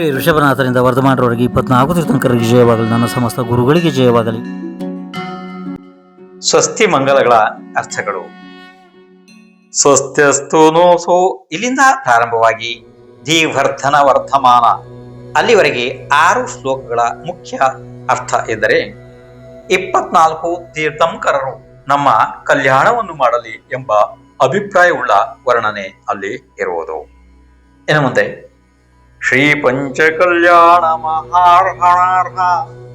ಶ್ರೀ ಋಷಭನಾಥರಿಂದ ವರ್ಧಮಾನರವರೆಗೆ 24 ತೀರ್ಥಂಕರಿಗೆ ಜಯವಾಗಲಿ. ನನ್ನ ಸಮಸ್ತ ಗುರುಗಳಿಗೆ ಜಯವಾಗಲಿ. ಸ್ವಸ್ತಿ ಮಂಗಲಗಳ ಅರ್ಥಗಳು. ಸ್ವಸ್ತ್ಯಸ್ತು ನೋಸೋ ಇಲ್ಲಿಂದ ಪ್ರಾರಂಭವಾಗಿ ಧೀವರ್ಧನ ವರ್ಧಮಾನ ಅಲ್ಲಿವರೆಗೆ 6 ಶ್ಲೋಕಗಳ ಮುಖ್ಯ ಅರ್ಥ ಎಂದರೆ 24 ತೀರ್ಥಂಕರರು ನಮ್ಮ ಕಲ್ಯಾಣವನ್ನು ಮಾಡಲಿ ಎಂಬ ಅಭಿಪ್ರಾಯವುಳ್ಳ ವರ್ಣನೆ ಅಲ್ಲಿ ಇರುವುದು. ಇನ್ನು ಮುಂದೆ ಶ್ರೀ ಪಂಚಕಲ್ಯಾಣ ಮಹಾರ್ಹಣಾರ್ಹ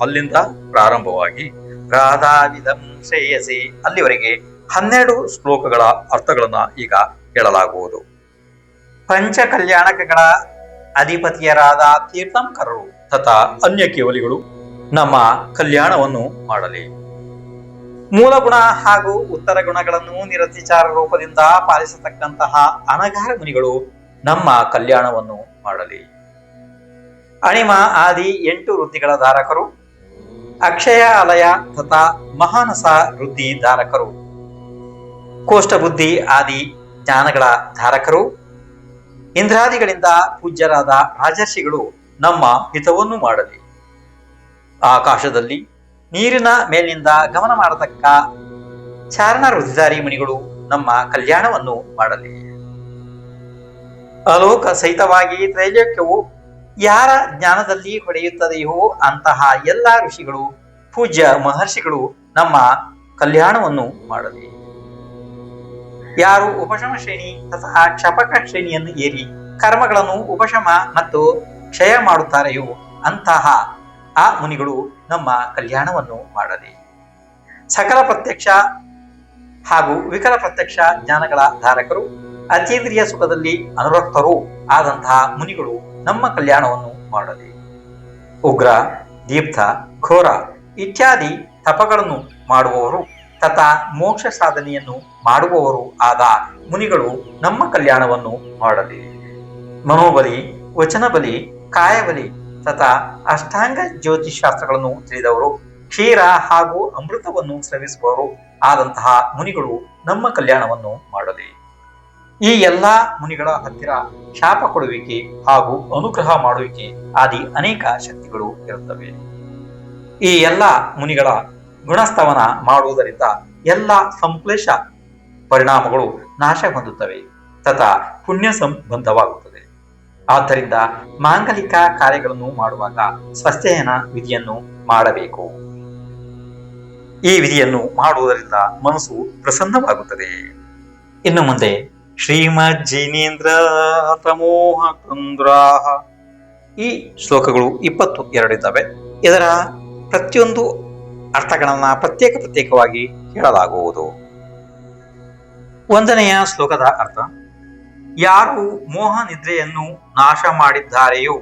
ಅಲ್ಲಿಂದ ಪ್ರಾರಂಭವಾಗಿ ರಾಧಾವಿಧಂ ಶ್ರೇಯಸಿ ಅಲ್ಲಿವರೆಗೆ 12 ಶ್ಲೋಕಗಳ ಅರ್ಥಗಳನ್ನ ಈಗ ಹೇಳಲಾಗುವುದು. ಪಂಚಕಲ್ಯಾಣಕಗಳ ಅಧಿಪತಿಯರಾದ ತೀರ್ಥಂಕರರು ತಥಾ ಅನ್ಯ ಕೇವಲಿಗಳು ನಮ್ಮ ಕಲ್ಯಾಣವನ್ನು ಮಾಡಲಿ. ಮೂಲ ಗುಣ ಹಾಗೂ ಉತ್ತರ ಗುಣಗಳನ್ನು ನಿರತಿಚಾರ ರೂಪದಿಂದ ಪಾಲಿಸತಕ್ಕಂತಹ ಅನಗಾರ ಮುನಿಗಳು ನಮ್ಮ ಕಲ್ಯಾಣವನ್ನು ಮಾಡಲಿ. ಅಣಿಮ ಆದಿ 8 ವೃದ್ಧಿಗಳ ಧಾರಕರು, ಅಕ್ಷಯ ಅಲಯ ತಥಾ ಮಹಾನಸ ವೃದ್ಧಿ ಧಾರಕರು, ಕೋಷ್ಠಬುದ್ಧಿ ಆದಿ ಜ್ಞಾನಗಳ ಧಾರಕರು, ಇಂದ್ರಾದಿಗಳಿಂದ ಪೂಜ್ಯರಾದ ರಾಜರ್ಷಿಗಳು ನಮ್ಮ ಹಿತವನ್ನು ಮಾಡಲಿ. ಆಕಾಶದಲ್ಲಿ ನೀರಿನ ಮೇಲಿನಿಂದ ಗಮನ ಮಾಡತಕ್ಕ ಚಾರಣ ವೃದ್ಧಿಧಾರಿ ಮುನಿಗಳು ನಮ್ಮ ಕಲ್ಯಾಣವನ್ನು ಮಾಡಲಿ. ಅಲೋಕ ಸಹಿತವಾಗಿ ತ್ರೈಲೋಕ್ಯವು ಯಾರ ಜ್ಞಾನದಲ್ಲಿ ಹೊಡೆಯುತ್ತದೆಯೋ ಅಂತಹ ಎಲ್ಲ ಋಷಿಗಳು ಪೂಜ್ಯ ಮಹರ್ಷಿಗಳು ನಮ್ಮ ಕಲ್ಯಾಣವನ್ನು ಮಾಡಲಿ. ಯಾರು ಉಪಶಮ ಶ್ರೇಣಿ ತಥಾ ಕ್ಷಪಕ ಶ್ರೇಣಿಯನ್ನು ಏರಿ ಕರ್ಮಗಳನ್ನು ಉಪಶಮ ಮತ್ತು ಕ್ಷಯ ಮಾಡುತ್ತಾರೆಯೋ ಅಂತಹ ಆ ಮುನಿಗಳು ನಮ್ಮ ಕಲ್ಯಾಣವನ್ನು ಮಾಡಲಿ. ಸಕಲ ಪ್ರತ್ಯಕ್ಷ ಹಾಗೂ ವಿಕಲ ಪ್ರತ್ಯಕ್ಷ ಜ್ಞಾನಗಳ ಧಾರಕರು, ಅತೀಂದ್ರಿಯ ಸುಖದಲ್ಲಿ ಅನುರಕ್ತರೂ ಆದಂತಹ ಮುನಿಗಳು ನಮ್ಮ ಕಲ್ಯಾಣವನ್ನು ಮಾಡಲಿ. ಉಗ್ರ, ದೀಪ್ತ, ಘೋರ ಇತ್ಯಾದಿ ತಪಗಳನ್ನು ಮಾಡುವವರು ತಥಾ ಮೋಕ್ಷ ಸಾಧನೆಯನ್ನು ಮಾಡುವವರು ಆದ ಮುನಿಗಳು ನಮ್ಮ ಕಲ್ಯಾಣವನ್ನು ಮಾಡಲಿ. ಮನೋಬಲಿ, ವಚನಬಲಿ, ಕಾಯಬಲಿ ತಥಾ ಅಷ್ಟಾಂಗ ಜ್ಯೋತಿಷಾಸ್ತ್ರಗಳನ್ನು ತಿಳಿದವರು, ಕ್ಷೀರ ಹಾಗೂ ಅಮೃತವನ್ನು ಸ್ರವಿಸುವವರು ಆದಂತಹ ಮುನಿಗಳು ನಮ್ಮ ಕಲ್ಯಾಣವನ್ನು ಮಾಡಲಿ. ಈ ಎಲ್ಲಾ ಮುನಿಗಳ ಹತ್ತಿರ ಶಾಪ ಕೊಡುವಿಕೆ ಹಾಗೂ ಅನುಗ್ರಹ ಮಾಡುವಿಕೆ ಆದಿ ಅನೇಕ ಶಕ್ತಿಗಳು ಇರುತ್ತವೆ. ಈ ಎಲ್ಲ ಮುನಿಗಳ ಗುಣಸ್ತವನ ಮಾಡುವುದರಿಂದ ಎಲ್ಲ ಸಂಶ್ಲೇಷ ಪರಿಣಾಮಗಳು ನಾಶ ಹೊಂದುತ್ತವೆ ತಥಾ ಪುಣ್ಯ ಸಂಬಂಧವಾಗುತ್ತದೆ. ಆದ್ದರಿಂದ ಮಾಂಗಲಿಕ ಕಾರ್ಯಗಳನ್ನು ಮಾಡುವಾಗ ಸ್ವಸ್ಥಯನ ವಿಧಿಯನ್ನು ಮಾಡಬೇಕು. ಈ ವಿಧಿಯನ್ನು ಮಾಡುವುದರಿಂದ ಮನಸ್ಸು ಪ್ರಸನ್ನವಾಗುತ್ತದೆ. ಇನ್ನು ಮುಂದೆ ಶ್ರೀಮದ್ ಜಿನೇಂದ್ರ ತಮೋಹ ಕುಂದ್ರಾಹ ಈ ಶ್ಲೋಕಗಳು 22 ಇದ್ದಾವೆ. ಇದರ ಪ್ರತಿಯೊಂದು ಅರ್ಥಗಳನ್ನ ಪ್ರತ್ಯೇಕವಾಗಿ ಹೇಳಲಾಗುವುದು. 1ನೆಯ ಶ್ಲೋಕದ ಅರ್ಥ: ಯಾರು ಮೋಹ ನಿದ್ರೆಯನ್ನು ನಾಶ ಮಾಡಿದ್ದಾರೆಯೋ,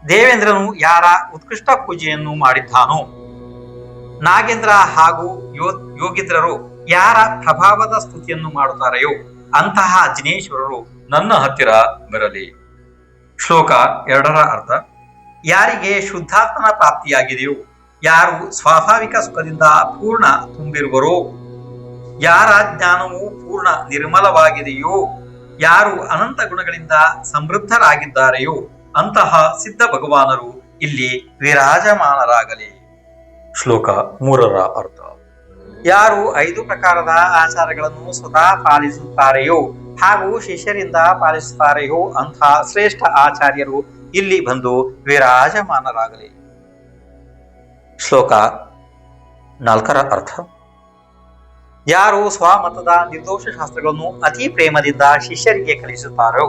ದೇವೇಂದ್ರನು ಯಾರ ಉತ್ಕೃಷ್ಟ ಪೂಜೆಯನ್ನು ಮಾಡಿದ್ದಾನೋ, ನಾಗೇಂದ್ರ ಹಾಗೂ ಯೋಗಿದ್ರರು ಯಾರ ಪ್ರಭಾವದ ಸ್ತುತಿಯನ್ನು ಮಾಡುತ್ತಾರೆಯೋ ಅಂತಹ ಜಿನೇಶ್ವರರು ನನ್ನ ಹತ್ತಿರ ಬರಲಿ. ಶ್ಲೋಕ 2ರ ಅರ್ಥ: ಯಾರಿಗೆ ಶುದ್ಧಾತ್ಮನ ಪ್ರಾಪ್ತಿಯಾಗಿದೆಯೋ, ಯಾರು ಸ್ವಾಭಾವಿಕ ಸುಖದಿಂದ ಪೂರ್ಣ ತುಂಬಿರುವರೋ, ಯಾರ ಜ್ಞಾನವು ಪೂರ್ಣ ನಿರ್ಮಲವಾಗಿದೆಯೋ, ಯಾರು ಅನಂತ ಗುಣಗಳಿಂದ ಸಮೃದ್ಧರಾಗಿದ್ದಾರೆಯೋ ಅಂತಹ ಸಿದ್ಧ ಭಗವಾನರು ಇಲ್ಲಿ ವಿರಾಜಮಾನರಾಗಲಿ. ಶ್ಲೋಕ 3ರ ಅರ್ಥ: ಯಾರು 5 ಪ್ರಕಾರದ ಆಚಾರಗಳನ್ನು ಸ್ವತಃ ಪಾಲಿಸುತ್ತಾರೆಯೋ ಹಾಗೂ ಶಿಷ್ಯರಿಂದ ಪಾಲಿಸುತ್ತಾರೆಯೋ ಅಂತಹ ಶ್ರೇಷ್ಠ ಆಚಾರ್ಯರು ಇಲ್ಲಿ ಬಂದು ವಿರಾಜಮಾನರಾಗಲಿ. ಶ್ಲೋಕ 4ರ ಅರ್ಥ: ಯಾರು ಸ್ವಮತದ ನಿರ್ದೋಷ ಶಾಸ್ತ್ರಗಳನ್ನು ಅತಿ ಪ್ರೇಮದಿಂದ ಶಿಷ್ಯರಿಗೆ ಕಲಿಸುತ್ತಾರೋ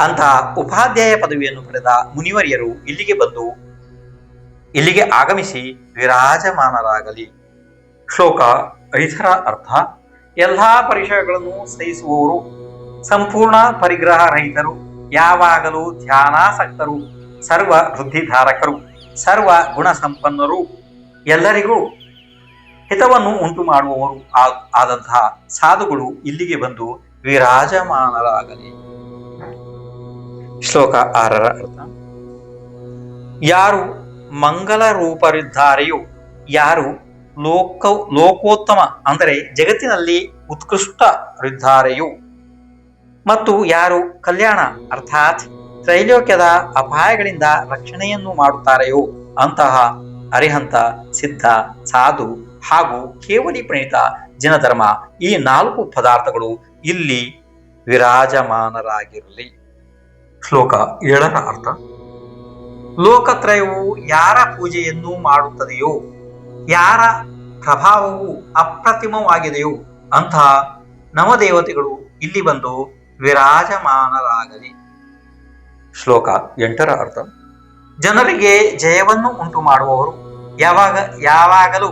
ಅಂತಹ ಉಪಾಧ್ಯಾಯ ಪದವಿಯನ್ನು ಪಡೆದ ಮುನಿವರಿಯರು ಇಲ್ಲಿಗೆ ಆಗಮಿಸಿ ವಿರಾಜಮಾನರಾಗಲಿ. ಶ್ಲೋಕ 5ರ ಅರ್ಥ: ಎಲ್ಲಾ ಪರಿಚಯಗಳನ್ನು ಸಹಿಸುವವರು, ಸಂಪೂರ್ಣ ಪರಿಗ್ರಹ ರಹಿತರು, ಯಾವಾಗಲೂ ಧ್ಯಾನಾಸಕ್ತರು, ಸರ್ವ ವೃದ್ಧಿಧಾರಕರು, ಸರ್ವ ಗುಣ ಸಂಪನ್ನರು, ಎಲ್ಲರಿಗೂ ಹಿತವನ್ನು ಉಂಟು ಮಾಡುವವರು ಆದಂತಹ ಸಾಧುಗಳು ಇಲ್ಲಿಗೆ ಬಂದು ವಿರಾಜಮಾನರಾಗಲಿ. ಶ್ಲೋಕ 6ರ ಅರ್ಥ: ಯಾರು ಮಂಗಲ ರೂಪರಿದ್ದಾರೆಯೋ, ಯಾರು ಲೋಕೋತ್ತಮ ಅಂದರೆ ಜಗತ್ತಿನಲ್ಲಿ ಉತ್ಕೃಷ್ಟರಿದ್ದಾರೆಯೋ, ಮತ್ತು ಯಾರು ಕಲ್ಯಾಣ ಅರ್ಥಾತ್ ತ್ರೈಲೋಕ್ಯದ ಅಪಾಯಗಳಿಂದ ರಕ್ಷಣೆಯನ್ನು ಮಾಡುತ್ತಾರೆಯೋ ಅಂತಹ ಅರಿಹಂತ, ಸಿದ್ಧ, ಸಾಧು ಹಾಗೂ ಕೇವಲಿ ಪ್ರಣೀತ ಜಿನಧರ್ಮ ಈ 4 ಪದಾರ್ಥಗಳು ಇಲ್ಲಿ ವಿರಾಜಮಾನರಾಗಿರಲಿ. ಶ್ಲೋಕ 7ರ ಅರ್ಥ. ಲೋಕತ್ರಯವು ಯಾರ ಪೂಜೆಯನ್ನು ಮಾಡುತ್ತದೆಯೋ, ಯಾರ ಪ್ರಭಾವವು ಅಪ್ರತಿಮವಾಗಿದೆಯೋ ಅಂತಹ ನವದೇವತೆಗಳು ಇಲ್ಲಿ ಬಂದು ವಿರಾಜಮಾನರಾಗಲಿ. ಶ್ಲೋಕ 8ರ ಅರ್ಥ. ಜನರಿಗೆ ಜಯವನ್ನು ಉಂಟು ಮಾಡುವವರು, ಯಾವಾಗಲೂ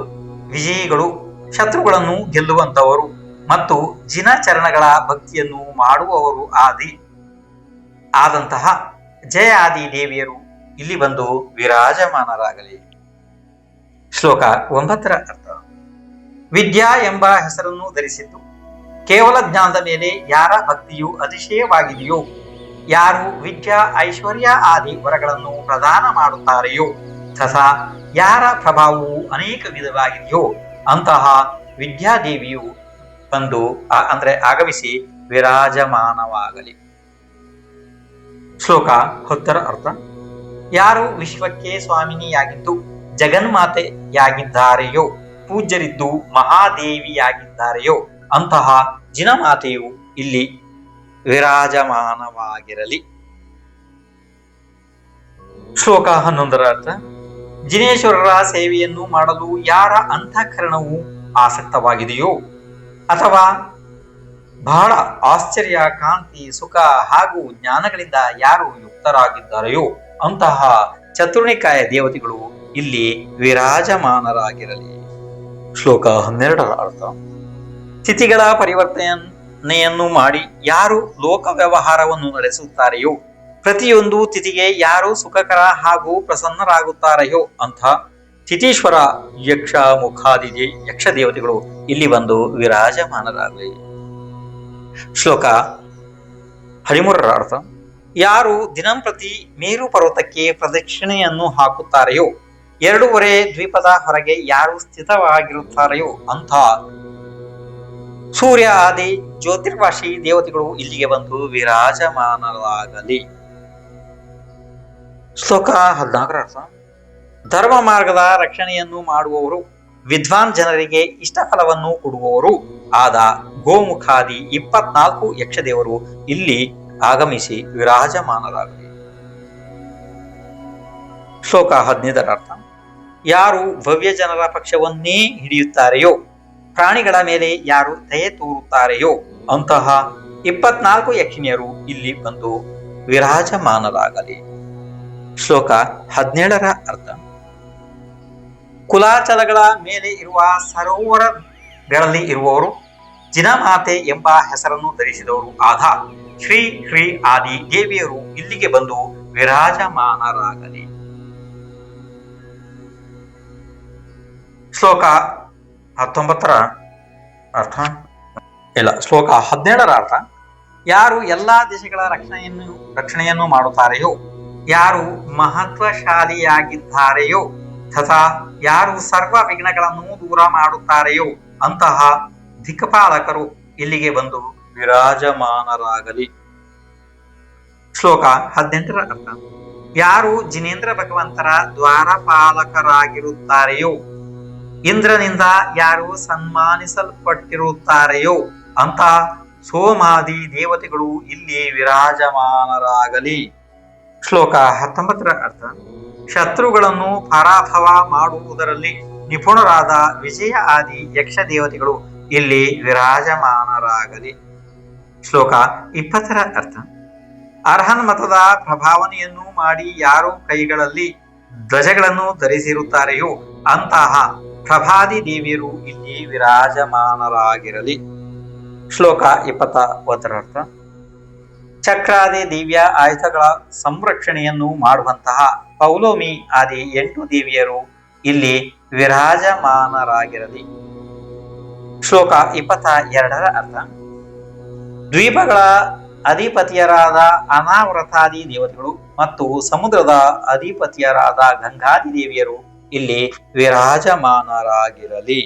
ವಿಜಯಿಗಳು, ಶತ್ರುಗಳನ್ನು ಗೆಲ್ಲುವಂತವರು ಮತ್ತು ಜಿನಚರಣಗಳ ಭಕ್ತಿಯನ್ನು ಮಾಡುವವರು ಆದಂತಹ ಜಯ ಆದಿ ದೇವಿಯರು ಇಲ್ಲಿ ಬಂದು ವಿರಾಜಮಾನರಾಗಲಿ. ಶ್ಲೋಕ 9ರ ಅರ್ಥ. ವಿದ್ಯಾ ಎಂಬ ಹೆಸರನ್ನು ಧರಿಸಿದ್ದು ಕೇವಲ ಜ್ಞಾನದ ಮೇಲೆ ಯಾರ ಭಕ್ತಿಯು ಅತಿಶಯವಾಗಿದೆಯೋ, ಯಾರು ವಿದ್ಯಾ ಐಶ್ವರ್ಯ ಆದಿ ವರಗಳನ್ನು ಪ್ರದಾನ ಮಾಡುತ್ತಾರೆಯೋ ತಥಾ ಯಾರ ಪ್ರಭಾವವು ಅನೇಕ ವಿಧವಾಗಿದೆಯೋ ಅಂತಹ ವಿದ್ಯಾದೇವಿಯು ಬಂದು ಆಗಮಿಸಿ ವಿರಾಜಮಾನವಾಗಲಿ. ಶ್ಲೋಕ 10ರ ಅರ್ಥ. ಯಾರು ವಿಶ್ವಕ್ಕೆ ಸ್ವಾಮಿನಿಯಾಗಿದ್ದು ಜಗನ್ಮಾತೆಯಾಗಿದ್ದಾರೆಯೋ, ಪೂಜ್ಯರಿದ್ದು ಮಹಾದೇವಿಯಾಗಿದ್ದಾರೆಯೋ ಅಂತಹ ಜಿನಮಾತೆಯು ಇಲ್ಲಿ ವಿರಾಜಮಾನವಾಗಿರಲಿ. ಶ್ಲೋಕ 11ರ ಅರ್ಥ. ಜಿನೇಶ್ವರರ ಸೇವೆಯನ್ನು ಮಾಡಲು ಯಾರ ಅಂತಃಕರಣವು ಆಸಕ್ತವಾಗಿದೆಯೋ ಅಥವಾ ಬಹಳ ಆಶ್ಚರ್ಯ, ಕಾಂತಿ, ಸುಖ ಹಾಗೂ ಜ್ಞಾನಗಳಿಂದ ಯಾರು ಯುಕ್ತರಾಗಿದ್ದಾರೆಯೋ ಅಂತಹ ಚತುರ್ಣಿಕಾಯ ದೇವತೆಗಳು ಇಲ್ಲಿ ವಿರಾಜಮಾನರಾಗಿರಲಿ. ಶ್ಲೋಕ 12ರ ಅರ್ಥ. ತಿಥಿಗಳ ಪರಿವರ್ತನೆಯನ್ನು ಮಾಡಿ ಯಾರು ಲೋಕ ವ್ಯವಹಾರವನ್ನು ನಡೆಸುತ್ತಾರೆಯೋ, ಪ್ರತಿಯೊಂದು ತಿಥಿಗೆ ಯಾರು ಸುಖಕರ ಹಾಗೂ ಪ್ರಸನ್ನರಾಗುತ್ತಾರೆಯೋ ಅಂಥ ತಿಥೀಶ್ವರ, ಯಕ್ಷ, ಮುಖಾದಿ ಯಕ್ಷ ದೇವತೆಗಳು ಇಲ್ಲಿ ಬಂದು ವಿರಾಜಮಾನರಾಗಲಿ. ಶ್ಲೋಕ 13ರ ಅರ್ಥ. ಯಾರು ದಿನಂಪ್ರತಿ ಮೇರು ಪರ್ವತಕ್ಕೆ ಪ್ರದಕ್ಷಿಣೆಯನ್ನು ಹಾಕುತ್ತಾರೆಯೋ, 2.5 ದ್ವೀಪದ ಹೊರಗೆ ಯಾರು ಸ್ಥಿತವಾಗಿರುತ್ತಾರೆಯೋ ಅಂಥ ಸೂರ್ಯ ಆದಿ ಜ್ಯೋತಿರ್ವಾಸಿ ದೇವತೆಗಳು ಇಲ್ಲಿಗೆ ಬಂದು ವಿರಾಜಮಾನರಾಗಲಿ. ಶ್ಲೋಕ 14ರ ಅರ್ಥ. ಧರ್ಮ ಮಾರ್ಗದ ರಕ್ಷಣೆಯನ್ನು ಮಾಡುವವರು, ವಿದ್ವಾನ್ ಜನರಿಗೆ ಇಷ್ಟ ಫಲವನ್ನು ಕೊಡುವವರು ಆದ ಗೋಮುಖಾದಿ 24 ಯಕ್ಷದೇವರು ಇಲ್ಲಿ ಆಗಮಿಸಿ ವಿರಾಜಮಾನರಾಗಲಿ. ಶ್ಲೋಕ 15ರ ಅರ್ಥ. ಯಾರು ಭವ್ಯ ಜನರ ಪಕ್ಷವನ್ನೇ ಹಿಡಿಯುತ್ತಾರೆಯೋ, ಪ್ರಾಣಿಗಳ ಮೇಲೆ ಯಾರು ದಯೆ ತೋರುತ್ತಾರೆಯೋ ಅಂತಹ 24 ಯಕ್ಷಿಣಿಯರು ಇಲ್ಲಿ ಬಂದು ವಿರಾಜಮಾನರಾಗಲಿ. ಶ್ಲೋಕ 17ರ ಅರ್ಥ. ಕುಲಾಚಲಗಳ ಮೇಲೆ ಇರುವ ಸರೋವರಗಳಲ್ಲಿ ಇರುವವರು, ಜಿನಮಾತೆ ಎಂಬ ಹೆಸರನ್ನು ಧರಿಸಿದವರು ಆದ ಶ್ರೀ ಶ್ರೀ ಆದಿ ದೇವಿಯರು ಇಲ್ಲಿಗೆ ಬಂದು ವಿರಾಜಮಾನರಾಗಲಿ. ಶ್ಲೋಕ 19ರ ಅರ್ಥ ಇಲ್ಲ. ಶ್ಲೋಕ 17ರ ಅರ್ಥ. ಯಾರು ಎಲ್ಲಾ ದೇಶಗಳ ರಕ್ಷಣೆಯನ್ನು ಮಾಡುತ್ತಾರೆಯೋ, ಯಾರು ಮಹತ್ವಶಾಲಿಯಾಗಿದ್ದಾರೆಯೋ ತಥಾ ಯಾರು ಸರ್ವ ವಿಘ್ನಗಳನ್ನು ದೂರ ಮಾಡುತ್ತಾರೆಯೋ ಅಂತಹ ದಿಕ್ಪಾಲಕರು ಇಲ್ಲಿಗೆ ಬಂದು ವಿರಾಜಮಾನರಾಗಲಿ. ಶ್ಲೋಕ 18ರ ಅರ್ಥ. ಯಾರು ಜಿನೇಂದ್ರ ಭಗವಂತರ ದ್ವಾರಪಾಲಕರಾಗಿರುತ್ತಾರೆಯೋ, ಇಂದ್ರನಿಂದ ಯಾರು ಸನ್ಮಾನಿಸಲ್ಪಟ್ಟಿರುತ್ತಾರೆಯೋ ಅಂತಹ ಸೋಮಾದಿ ದೇವತೆಗಳು ಇಲ್ಲಿ ವಿರಾಜಮಾನರಾಗಲಿ. ಶ್ಲೋಕ 19ರ ಅರ್ಥ. ಶತ್ರುಗಳನ್ನು ಪರಾಭವ ಮಾಡುವುದರಲ್ಲಿ ನಿಪುಣರಾದ ವಿಜಯ ಆದಿ ಯಕ್ಷ ದೇವತೆಗಳು ಇಲ್ಲಿ ವಿರಾಜಮಾನರಾಗಲಿ. ಶ್ಲೋಕ 20ರ ಅರ್ಥ. ಅರ್ಹನ್ ಮತದ ಪ್ರಭಾವನೆಯನ್ನು ಮಾಡಿ ಯಾರು ಕೈಗಳಲ್ಲಿ ಧ್ವಜಗಳನ್ನು ಧರಿಸಿರುತ್ತಾರೆಯೋ ಅಂತಹ ಪ್ರಭಾದಿ ದೇವಿಯರು ಇಲ್ಲಿ ವಿರಾಜಮಾನರಾಗಿರಲಿ. ಶ್ಲೋಕ 21ರ ಅರ್ಥ. ಚಕ್ರಾದಿ ದಿವ್ಯ ಆಯುಧಗಳ ಸಂರಕ್ಷಣೆಯನ್ನು ಮಾಡುವಂತಹ ಪೌಲೋಮಿ ಆದಿ 8 ದೇವಿಯರು ಇಲ್ಲಿ ವಿರಾಜಮಾನರಾಗಿರಲಿ. ಶ್ಲೋಕ 22ರ ಅರ್ಥ. ದ್ವೀಪಗಳ ಅಧಿಪತಿಯರಾದ ಅನಾವೃತಾದಿ ದೇವತೆಗಳು ಮತ್ತು ಸಮುದ್ರದ ಅಧಿಪತಿಯರಾದ ಗಂಗಾದಿ ದೇವಿಯರು ಇಲ್ಲಿ ವಿರಾಜಮಾನರಾಗಿರಲಿ.